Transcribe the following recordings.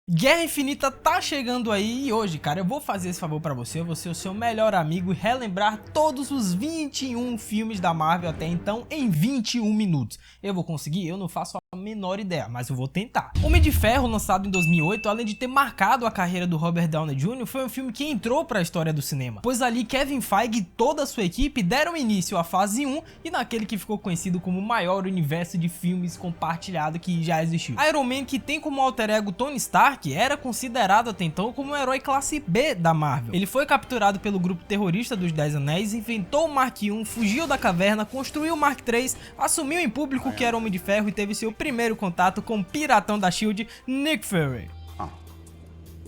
Guerra Infinita tá chegando aí e hoje, cara, eu vou fazer esse favor pra você, eu vou ser o seu melhor amigo e relembrar todos os 21 filmes da Marvel até então em 21 minutos. Eu vou conseguir? Eu não faço a menor ideia, mas eu vou tentar. Homem de Ferro, lançado em 2008, além de ter marcado a carreira do Robert Downey Jr., foi um filme que entrou pra história do cinema, pois ali Kevin Feige e toda a sua equipe deram início à fase 1 e naquele que ficou conhecido como o maior universo de filmes compartilhado que já existiu. Iron Man, que tem como alter ego Tony Stark, que era considerado até então como um herói classe B da Marvel. Ele foi capturado pelo grupo terrorista dos 10 Anéis, inventou o Mark I, fugiu da caverna, construiu o Mark III, assumiu em público que era Homem de Ferro e teve seu primeiro contato com o piratão da SHIELD, Nick Fury.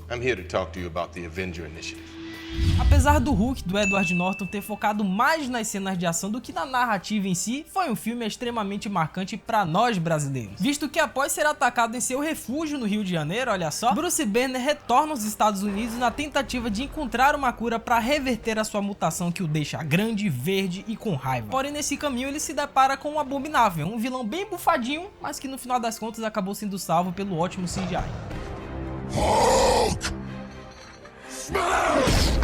I'm here to talk to you about the Avenger Initiative. Apesar do Hulk do Edward Norton ter focado mais nas cenas de ação do que na narrativa em si, foi um filme extremamente marcante para nós brasileiros, visto que após ser atacado em seu refúgio no Rio de Janeiro, olha só, Bruce Banner retorna aos Estados Unidos na tentativa de encontrar uma cura para reverter a sua mutação que o deixa grande, verde e com raiva. Porém, nesse caminho ele se depara com um Abominável, um vilão bem bufadinho, mas que no final das contas acabou sendo salvo pelo ótimo CGI. Hulk! Smash!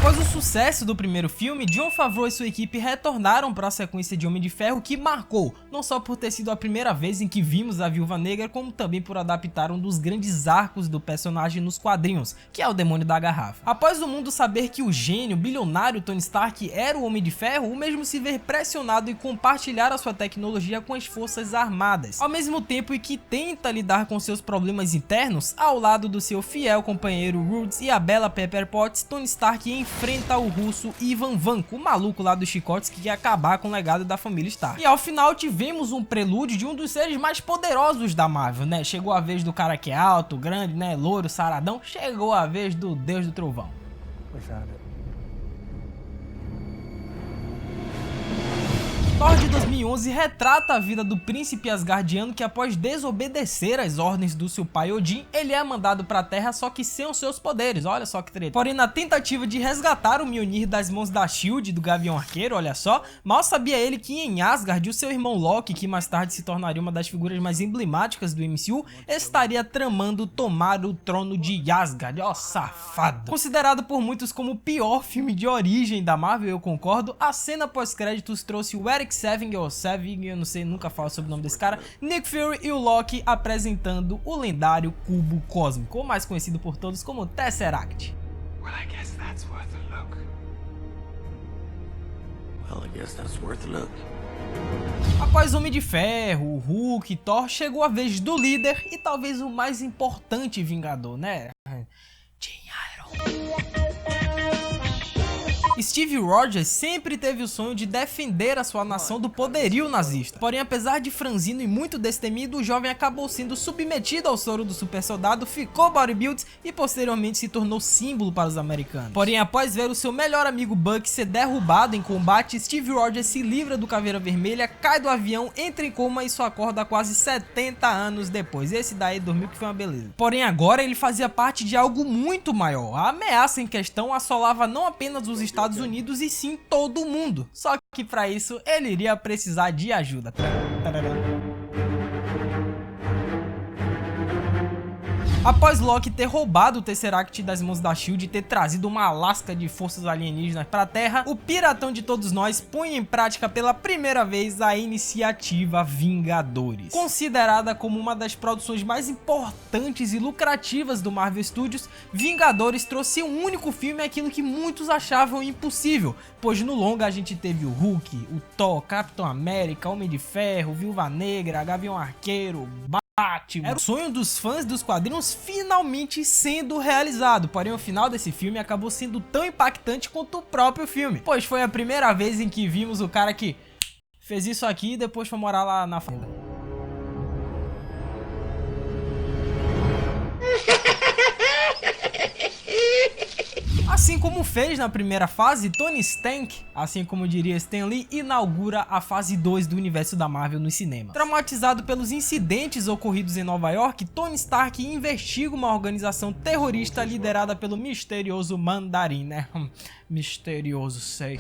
Após o sucesso do primeiro filme, Jon Favreau e sua equipe retornaram para a sequência de Homem de Ferro, que marcou, não só por ter sido a primeira vez em que vimos a Viúva Negra, como também por adaptar um dos grandes arcos do personagem nos quadrinhos, que é o Demônio da Garrafa. Após o mundo saber que o gênio, bilionário Tony Stark era o Homem de Ferro, o mesmo se ver pressionado em compartilhar a sua tecnologia com as Forças Armadas, ao mesmo tempo em que tenta lidar com seus problemas internos, ao lado do seu fiel companheiro Rhodes e a bela Pepper Potts, Tony Stark enfrenta o russo Ivan Vanko, o maluco lá dos chicotes que quer acabar com o legado da família Stark. E ao final tivemos um prelúdio de um dos seres mais poderosos da Marvel, né? Chegou a vez do cara que é alto, grande, né? Louro, saradão. Chegou a vez do Deus do Trovão. Thor de 2011 retrata a vida do príncipe asgardiano que, após desobedecer às ordens do seu pai Odin, ele é mandado pra Terra, só que sem os seus poderes, olha só que treta. Porém, na tentativa de resgatar o Mjolnir das mãos da SHIELD, do Gavião Arqueiro, olha só, mal sabia ele que em Asgard o seu irmão Loki, que mais tarde se tornaria uma das figuras mais emblemáticas do MCU, estaria tramando tomar o trono de Asgard, ó safado. Considerado por muitos como o pior filme de origem da Marvel, eu concordo, a cena pós-créditos trouxe o Eric Saving, ou Saving, eu não sei, nunca falo sobre o nome desse cara, Nick Fury e o Loki apresentando o lendário Cubo Cósmico, ou mais conhecido por todos como Tesseract. Well, I guess that's worth a look. Well, I guess that's worth a look. Após Homem de Ferro, Hulk e Thor, chegou a vez do líder e talvez o mais importante Vingador, né? Steve Rogers sempre teve o sonho de defender a sua nação do poderio nazista. Porém, apesar de franzino e muito destemido, o jovem acabou sendo submetido ao soro do super soldado, ficou bodybuild e posteriormente se tornou símbolo para os americanos. Porém, após ver o seu melhor amigo Buck ser derrubado em combate, Steve Rogers se livra do Caveira Vermelha, cai do avião, entra em coma e só acorda quase 70 anos depois. Esse daí dormiu que foi uma beleza. Porém, agora ele fazia parte de algo muito maior. A ameaça em questão assolava não apenas os Estados Unidos e sim todo o mundo. Só que para isso ele iria precisar de ajuda. Após Loki ter roubado o Tesseract das mãos da SHIELD e ter trazido uma lasca de forças alienígenas para a Terra, o piratão de todos nós põe em prática pela primeira vez a iniciativa Vingadores. Considerada como uma das produções mais importantes e lucrativas do Marvel Studios, Vingadores trouxe um único filme aquilo que muitos achavam impossível, pois no longa a gente teve o Hulk, o Thor, Capitão América, Homem de Ferro, Viúva Negra, Gavião Arqueiro, era o sonho dos fãs dos quadrinhos finalmente sendo realizado, porém o final desse filme acabou sendo tão impactante quanto o próprio filme, pois foi a primeira vez em que vimos o cara que fez isso aqui e depois foi morar lá na fazenda. Assim como fez na primeira fase, Tony Stank, assim como diria Stan Lee, inaugura a fase 2 do universo da Marvel no cinema. Traumatizado pelos incidentes ocorridos em Nova York, Tony Stark investiga uma organização terrorista liderada pelo misterioso Mandarim, né? Misterioso, sei.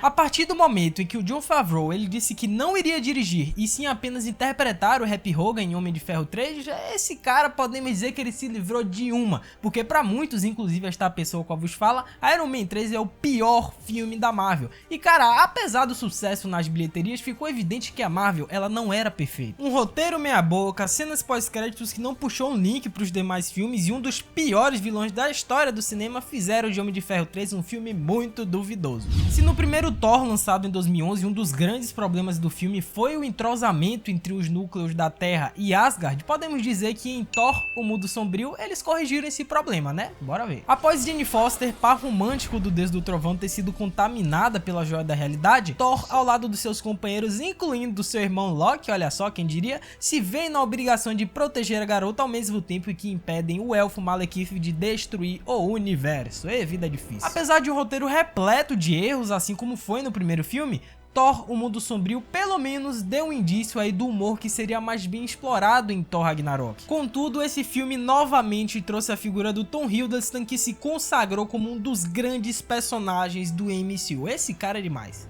A partir do momento em que o Jon Favreau ele disse que não iria dirigir e sim apenas interpretar o Happy Hogan em Homem de Ferro 3, esse cara podemos dizer que ele se livrou de uma, porque para muitos, inclusive esta pessoa com a vos fala, Iron Man 3 é o pior filme da Marvel. E cara, apesar do sucesso nas bilheterias, ficou evidente que a Marvel ela não era perfeita. Um roteiro meia boca, cenas pós-créditos que não puxou um link para os demais filmes e um dos piores vilões da história do cinema fizeram de Homem de Ferro 3 um filme muito duvidoso. Se no primeiro Thor, lançado em 2011, um dos grandes problemas do filme foi o entrosamento entre os núcleos da Terra e Asgard, podemos dizer que em Thor, o Mundo Sombrio, eles corrigiram esse problema, né? Bora ver. Após Jane Foster, par romântico do Deus do Trovão, ter sido contaminada pela Joia da Realidade, Thor, ao lado dos seus companheiros, incluindo do seu irmão Loki, olha só quem diria, se vê na obrigação de proteger a garota ao mesmo tempo que impedem o elfo Malekith de destruir o universo. É vida difícil. Apesar de um roteiro repleto de erros, assim como foi no primeiro filme, Thor, o Mundo Sombrio, pelo menos deu um indício aí do humor que seria mais bem explorado em Thor Ragnarok. Contudo, esse filme novamente trouxe a figura do Tom Hiddleston, que se consagrou como um dos grandes personagens do MCU. Esse cara é demais.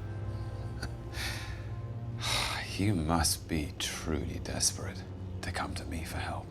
You must be truly desperate to come to me for help.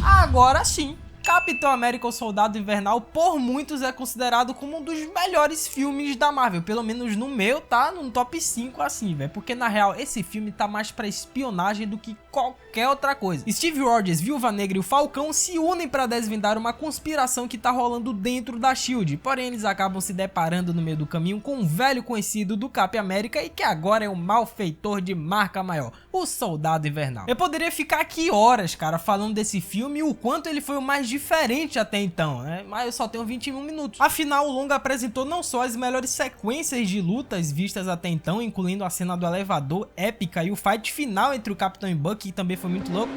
Agora sim, Capitão América o Soldado Invernal por muitos é considerado como um dos melhores filmes da Marvel, pelo menos no meu tá no top 5 assim, velho, porque na real esse filme tá mais pra espionagem do que qualquer outra coisa. Steve Rogers, Viúva Negra e o Falcão se unem pra desvendar uma conspiração que tá rolando dentro da SHIELD, porém eles acabam se deparando no meio do caminho com um velho conhecido do Cap América e que agora é um malfeitor de marca maior, o Soldado Invernal. Eu poderia ficar aqui horas, cara, falando desse filme e o quanto ele foi o mais diferente até então, né? Mas eu só tenho 21 minutos. Afinal, o longa apresentou não só as melhores sequências de lutas vistas até então, incluindo a cena do elevador épica e o fight final entre o Capitão e Bucky, que também foi muito louco.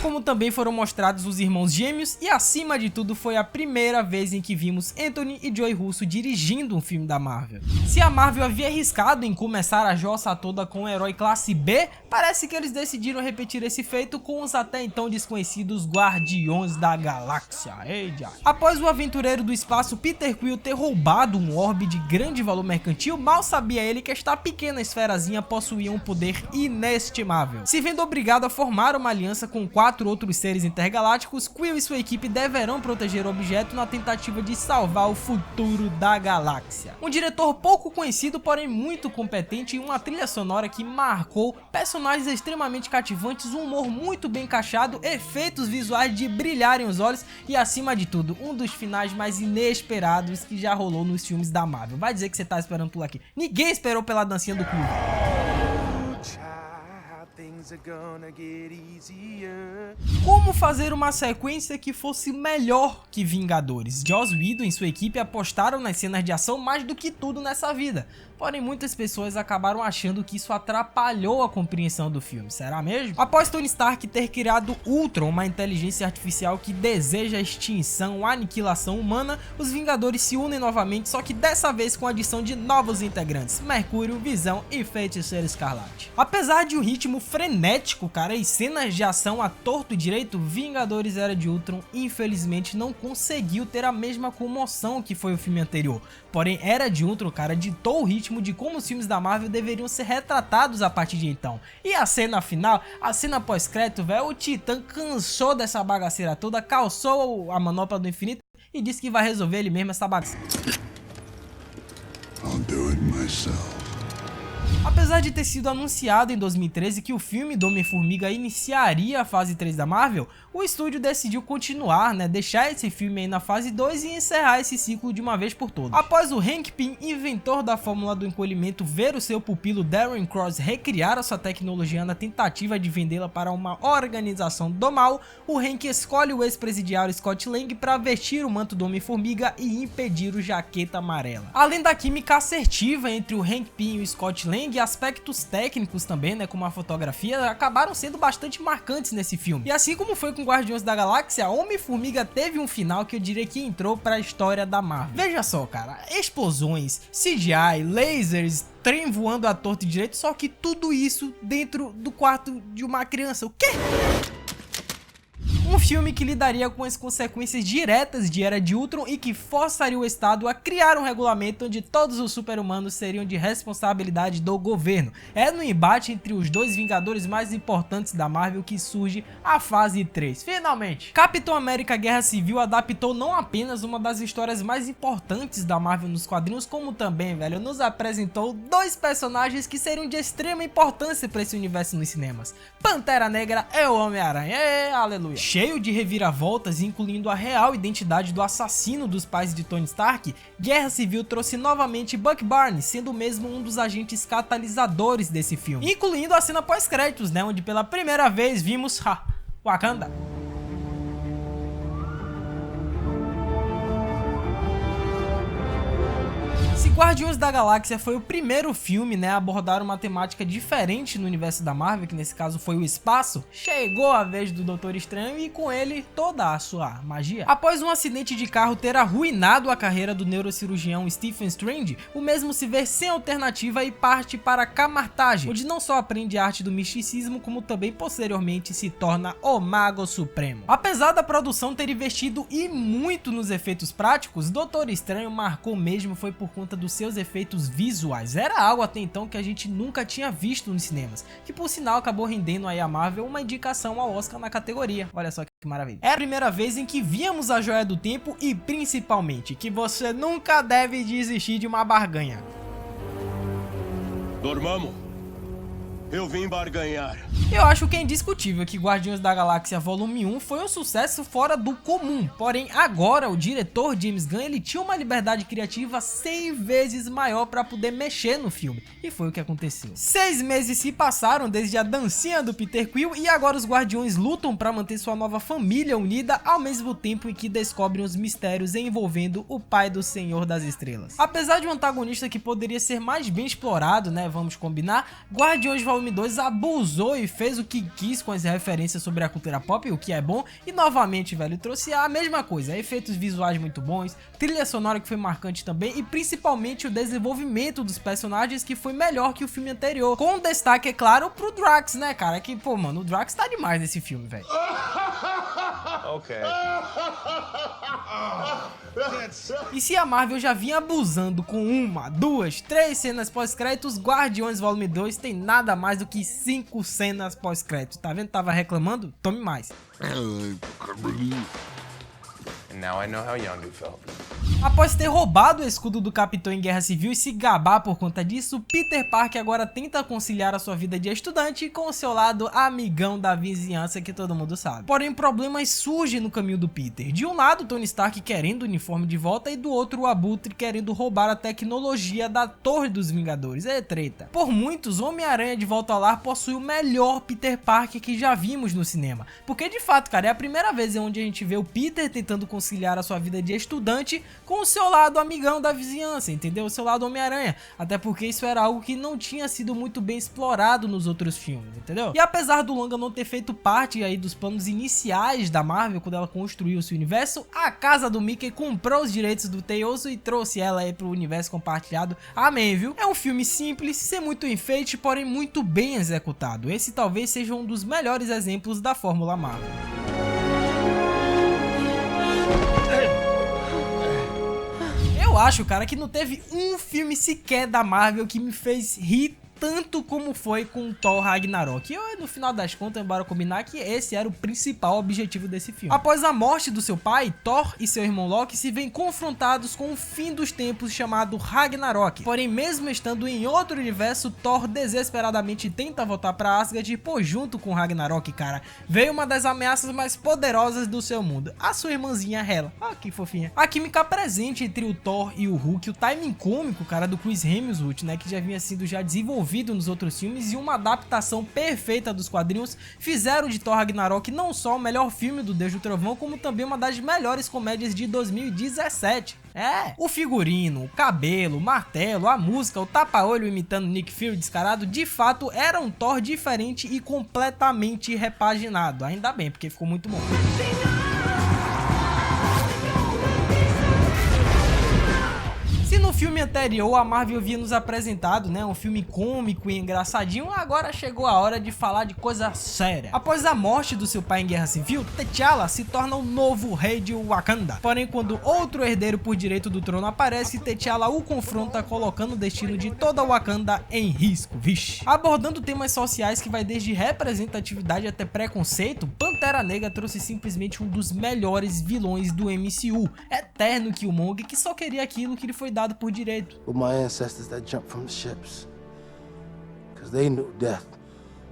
Como também foram mostrados os irmãos gêmeos e acima de tudo foi a primeira vez em que vimos Anthony e Joey Russo dirigindo um filme da Marvel. Se a Marvel havia arriscado em começar a jossa toda com um herói classe B, parece que eles decidiram repetir esse feito com os até então desconhecidos Guardiões da Galáxia. Eita. Após o aventureiro do espaço Peter Quill ter roubado um orbe de grande valor mercantil, mal sabia ele que esta pequena esferazinha possuía um poder inestimável. Se vendo obrigado a formar uma aliança com 4 outros seres intergalácticos, Quill e sua equipe deverão proteger o objeto na tentativa de salvar o futuro da galáxia. Um diretor pouco conhecido, porém muito competente, e uma trilha sonora que marcou, personagens extremamente cativantes, um humor muito bem encaixado, efeitos visuais de brilharem os olhos e, acima de tudo, um dos finais mais inesperados que já rolou nos filmes da Marvel. Vai dizer que você tá esperando por aqui. Ninguém esperou pela dancinha do Quill. Como fazer uma sequência que fosse melhor que Vingadores? Joss Whedon e sua equipe apostaram nas cenas de ação mais do que tudo nessa vida. Porém, muitas pessoas acabaram achando que isso atrapalhou a compreensão do filme. Será mesmo? Após Tony Stark ter criado Ultron, uma inteligência artificial que deseja a extinção, a aniquilação humana, os Vingadores se unem novamente, só que dessa vez com a adição de novos integrantes, Mercúrio, Visão e Feiticeiro Escarlate. Apesar de um ritmo frenético, cara, e cenas de ação a torto e direito, Vingadores Era de Ultron infelizmente não conseguiu ter a mesma comoção que foi o filme anterior. Porém, Era de Ultron, cara, ditou o ritmo de como os filmes da Marvel deveriam ser retratados a partir de então. E a cena final, a cena pós-crédito, velho, o Titã cansou dessa bagaceira toda, calçou a manopla do infinito e disse que vai resolver ele mesmo essa bagaceira. I'll do it myself. Apesar de ter sido anunciado em 2013 que o filme do Homem-Formiga iniciaria a fase 3 da Marvel, o estúdio decidiu continuar, deixar esse filme aí na fase 2 e encerrar esse ciclo de uma vez por todas. Após o Hank Pym, inventor da fórmula do encolhimento, ver o seu pupilo Darren Cross recriar a sua tecnologia na tentativa de vendê-la para uma organização do mal, o Hank escolhe o ex-presidiário Scott Lang para vestir o manto do Homem-Formiga e impedir o Jaqueta Amarela. Além da química assertiva entre o Hank Pym e o Scott Lang, e aspectos técnicos também, como a fotografia, acabaram sendo bastante marcantes nesse filme. E assim como foi com Guardiões da Galáxia, Homem-Formiga teve um final que eu diria que entrou para a história da Marvel. Veja só, cara, explosões, CGI, lasers, trem voando à torta e direito, só que tudo isso dentro do quarto de uma criança. O quê? Um Um filme que lidaria com as consequências diretas de Era de Ultron e que forçaria o Estado a criar um regulamento onde todos os super-humanos seriam de responsabilidade do governo. É no embate entre os dois Vingadores mais importantes da Marvel que surge a fase 3. Finalmente! Capitão América Guerra Civil adaptou não apenas uma das histórias mais importantes da Marvel nos quadrinhos, como também, velho, nos apresentou dois personagens que seriam de extrema importância para esse universo nos cinemas. Pantera Negra e o Homem-Aranha. Aleluia! Cheio de reviravoltas, incluindo a real identidade do assassino dos pais de Tony Stark, Guerra Civil trouxe novamente Bucky Barnes, sendo mesmo um dos agentes catalisadores desse filme, incluindo a cena pós-créditos, né, onde pela primeira vez vimos Wakanda. Se Guardiões da Galáxia foi o primeiro filme, né, a abordar uma temática diferente no universo da Marvel, que nesse caso foi o espaço, chegou a vez do Doutor Estranho e com ele toda a sua magia. Após um acidente de carro ter arruinado a carreira do neurocirurgião Stephen Strange, o mesmo se vê sem alternativa e parte para Camartage, onde não só aprende a arte do misticismo, como também posteriormente se torna o Mago Supremo. Apesar da produção ter investido e muito nos efeitos práticos, Doutor Estranho marcou mesmo foi por conta dos seus efeitos visuais. Era algo até então que a gente nunca tinha visto nos cinemas, que por sinal acabou rendendo aí a Marvel uma indicação ao Oscar na categoria. Olha só que maravilha. É a primeira vez em que víamos a Joia do Tempo e principalmente que você nunca deve desistir de uma barganha. Dormamos. Eu vim barganhar. Eu acho que é indiscutível que Guardiões da Galáxia Volume 1 foi um sucesso fora do comum, porém agora o diretor James Gunn ele tinha uma liberdade criativa 100 vezes maior para poder mexer no filme, e foi o que aconteceu. 6 meses se passaram desde a dancinha do Peter Quill e agora os Guardiões lutam para manter sua nova família unida ao mesmo tempo em que descobrem os mistérios envolvendo o pai do Senhor das Estrelas. Apesar de um antagonista que poderia ser mais bem explorado, né, vamos combinar, Guardiões Volume 2 abusou e fez o que quis com as referências sobre a cultura pop, o que é bom, e novamente, velho, trouxe a mesma coisa, efeitos visuais muito bons, trilha sonora que foi marcante também e principalmente o desenvolvimento dos personagens que foi melhor que o filme anterior, com destaque, é claro, pro Drax, né, cara, que, pô, mano, o Drax tá demais nesse filme, velho. Ok. E se a Marvel já vinha abusando com 1, 2, 3 cenas pós-créditos, Guardiões Volume 2 tem nada mais do que 5 cenas pós-créditos. Tá vendo? Tava reclamando? Tome mais. And now I know how Yondu felt. Após ter roubado o escudo do Capitão em Guerra Civil e se gabar por conta disso, Peter Parker agora tenta conciliar a sua vida de estudante com o seu lado amigão da vizinhança que todo mundo sabe. Porém, problemas surgem no caminho do Peter. De um lado, Tony Stark querendo o uniforme de volta e do outro, o Abutre querendo roubar a tecnologia da Torre dos Vingadores. É treta. Por muitos, Homem-Aranha de Volta ao Lar possui o melhor Peter Parker que já vimos no cinema. Porque de fato, cara, é a primeira vez onde a gente vê o Peter tentando conciliar a sua vida de estudante com o seu lado amigão da vizinhança, entendeu? O seu lado Homem-Aranha, até porque isso era algo que não tinha sido muito bem explorado nos outros filmes, entendeu? E apesar do longa não ter feito parte aí dos planos iniciais da Marvel quando ela construiu seu universo, a casa do Mickey comprou os direitos do Tails e trouxe ela aí pro universo compartilhado. Amém, viu? É um filme simples, sem muito enfeite, porém muito bem executado. Esse talvez seja um dos melhores exemplos da fórmula Marvel. Eu acho, cara, que não teve um filme sequer da Marvel que me fez rir tanto como foi com Thor Ragnarok. E eu, no final das contas, embora combinar que esse era o principal objetivo desse filme. Após a morte do seu pai, Thor e seu irmão Loki se veem confrontados com o fim dos tempos chamado Ragnarok. Porém, mesmo estando em outro universo, Thor desesperadamente tenta voltar pra Asgard e, pô, junto com Ragnarok, cara, veio uma das ameaças mais poderosas do seu mundo, a sua irmãzinha Hela. Ah, que fofinha. A química presente entre o Thor e o Hulk, o timing cômico, cara, do Chris Hemsworth, né, que já vinha sido desenvolvido nos outros filmes e uma adaptação perfeita dos quadrinhos fizeram de Thor Ragnarok não só o melhor filme do Deus do Trovão, como também uma das melhores comédias de 2017. É, o figurino, o cabelo, o martelo, a música, o tapa-olho imitando Nick Fury descarado, de fato era um Thor diferente e completamente repaginado. Ainda bem, porque ficou muito bom. filme anterior, a Marvel havia nos apresentado, né, um filme cômico e engraçadinho, agora chegou a hora de falar de coisa séria. Após a morte do seu pai em Guerra Civil, T'Challa se torna o novo rei de Wakanda. Porém, quando outro herdeiro por direito do trono aparece, T'Challa o confronta, colocando o destino de toda Wakanda em risco. Vixe. Abordando temas sociais que vai desde representatividade até preconceito, Pantera Negra trouxe simplesmente um dos melhores vilões do MCU, eterno Killmonger, que só queria aquilo que lhe foi dado por direito. With my ancestors that jumped from the ships, because they knew death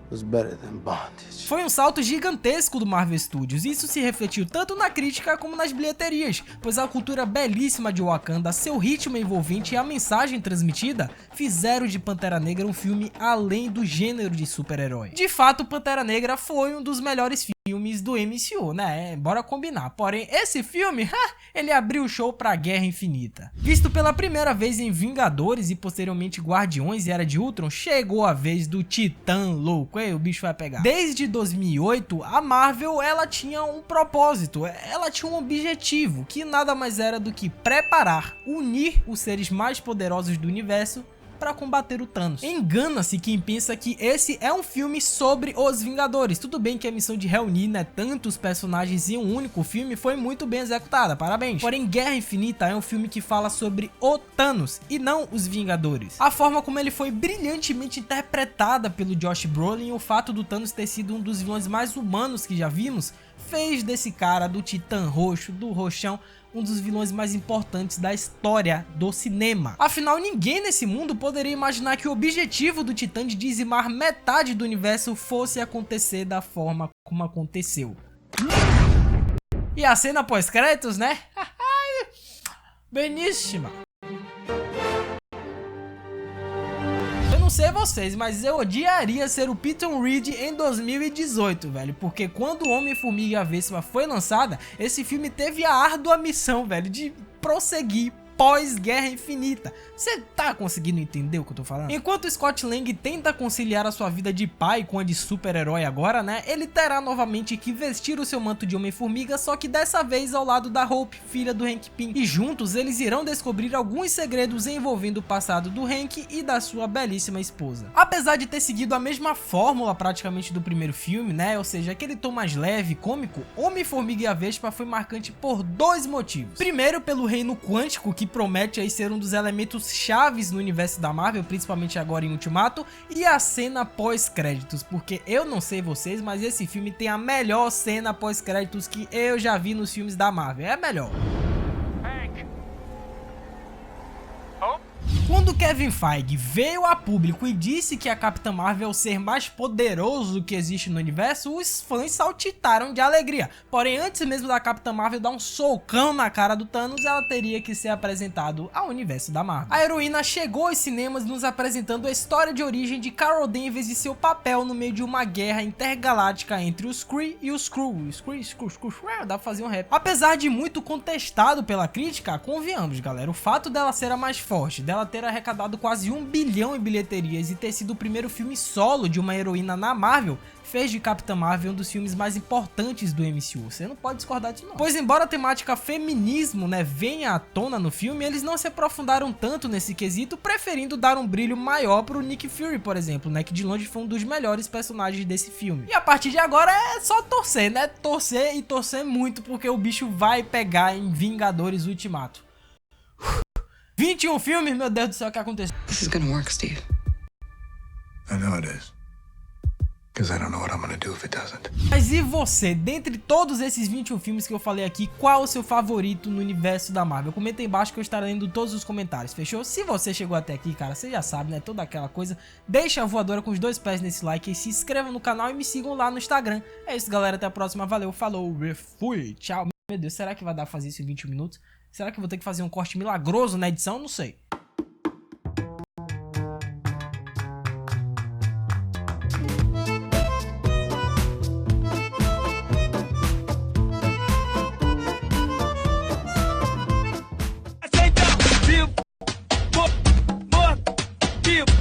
was better than bondage. Foi um salto gigantesco do Marvel Studios, e isso se refletiu tanto na crítica como nas bilheterias, pois a cultura belíssima de Wakanda, seu ritmo envolvente e a mensagem transmitida fizeram de Pantera Negra um filme além do gênero de super-herói. De fato, Pantera Negra foi um dos melhores filmes do MCU, né? Bora combinar. Porém, esse filme, ele abriu o show pra Guerra Infinita. Visto pela primeira vez em Vingadores e posteriormente Guardiões e Era de Ultron, chegou a vez do Titã louco. Ei, o bicho vai pegar. Desde 2008, a Marvel, ela tinha um propósito, ela tinha um objetivo, que nada mais era do que preparar, unir os seres mais poderosos do universo para combater o Thanos. Engana-se quem pensa que esse é um filme sobre os Vingadores. Tudo bem que a missão de reunir, né, tantos personagens em um único filme foi muito bem executada, parabéns. Porém, Guerra Infinita é um filme que fala sobre o Thanos e não os Vingadores. A forma como ele foi brilhantemente interpretada pelo Josh Brolin e o fato do Thanos ter sido um dos vilões mais humanos que já vimos, fez desse cara, do Titã Roxo, do Roxão, um dos vilões mais importantes da história do cinema. Afinal, ninguém nesse mundo poderia imaginar que o objetivo do Titã de dizimar metade do universo fosse acontecer da forma como aconteceu. E a cena pós-créditos, né? Beníssima. Não sei vocês, mas eu odiaria ser o Peyton Reed em 2018, velho, porque quando o Homem-Formiga e a Vespa foi lançada, esse filme teve a árdua missão, velho, de prosseguir pós-Guerra Infinita. Você tá conseguindo entender o que eu tô falando? Enquanto Scott Lang tenta conciliar a sua vida de pai com a de super-herói agora, né, ele terá novamente que vestir o seu manto de Homem-Formiga, só que dessa vez ao lado da Hope, filha do Hank Pym. E juntos eles irão descobrir alguns segredos envolvendo o passado do Hank e da sua belíssima esposa. Apesar de ter seguido a mesma fórmula praticamente do primeiro filme, né, ou seja, aquele tom mais leve e cômico, Homem-Formiga e a Vespa foi marcante por dois motivos. Primeiro, pelo reino quântico, que promete aí ser um dos elementos chaves no universo da Marvel, principalmente agora em Ultimato, e a cena pós-créditos, porque eu não sei vocês, mas esse filme tem a melhor cena pós-créditos que eu já vi nos filmes da Marvel, é a melhor. Quando Kevin Feige veio a público e disse que a Capitã Marvel é o ser mais poderoso que existe no universo, os fãs saltitaram de alegria. Porém, antes mesmo da Capitã Marvel dar um socão na cara do Thanos, ela teria que ser apresentado ao universo da Marvel. A heroína chegou aos cinemas nos apresentando a história de origem de Carol Danvers e seu papel no meio de uma guerra intergaláctica entre os Kree e os Skrull. Dá pra fazer um rap. Apesar de muito contestado pela crítica, convenhamos, galera, o fato dela ser a mais forte, dela ter arrecadado quase 1 bilhão em bilheterias e ter sido o primeiro filme solo de uma heroína na Marvel, fez de Capitã Marvel um dos filmes mais importantes do MCU. Você não pode discordar disso não. Pois embora a temática feminismo, né, venha à tona no filme, eles não se aprofundaram tanto nesse quesito, preferindo dar um brilho maior pro Nick Fury, por exemplo, né, que de longe foi um dos melhores personagens desse filme. E a partir de agora é só torcer, né, torcer e torcer muito, porque o bicho vai pegar em Vingadores Ultimato. 21 filmes, meu Deus do céu, o que aconteceu? This is gonna work, Steve. I know it is. Because I don't know what I'm gonna do if it doesn't. Mas e você, dentre todos esses 21 filmes que eu falei aqui, qual o seu favorito no universo da Marvel? Comenta aí embaixo que eu estarei lendo todos os comentários, fechou? Se você chegou até aqui, cara, você já sabe, né, toda aquela coisa, deixa a voadora com os 2 pés nesse like e se inscreva no canal e me sigam lá no Instagram. É isso, galera, até a próxima, valeu, falou, fui, tchau. Meu Deus, será que vai dar pra fazer isso em 21 minutos? Será que eu vou ter que fazer um corte milagroso na edição? Não sei.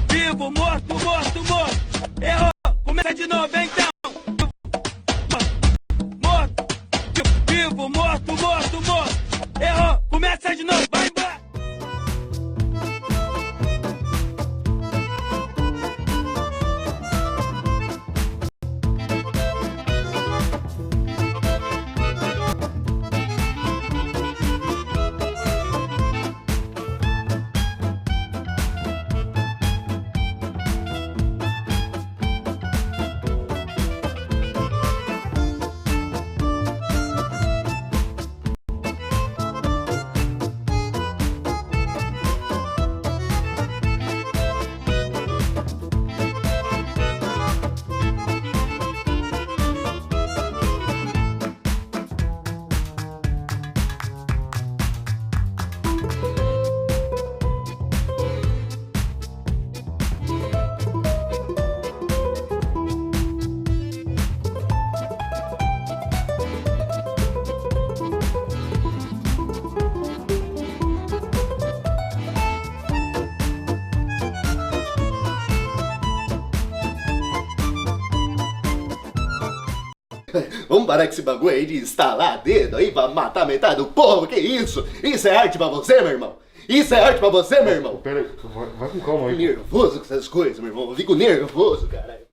Vivo, morto. Errou, começa de novo então. Morto, vivo, morto. Errou, começa de novo, vai embora. Vamos parar com esse bagulho aí de estalar dedo aí pra matar metade do povo, que isso? Isso é arte pra você, meu irmão? Isso é arte pra você, meu irmão? Pera aí, vai com calma aí. Nervoso com essas coisas, meu irmão. Eu fico nervoso, caralho.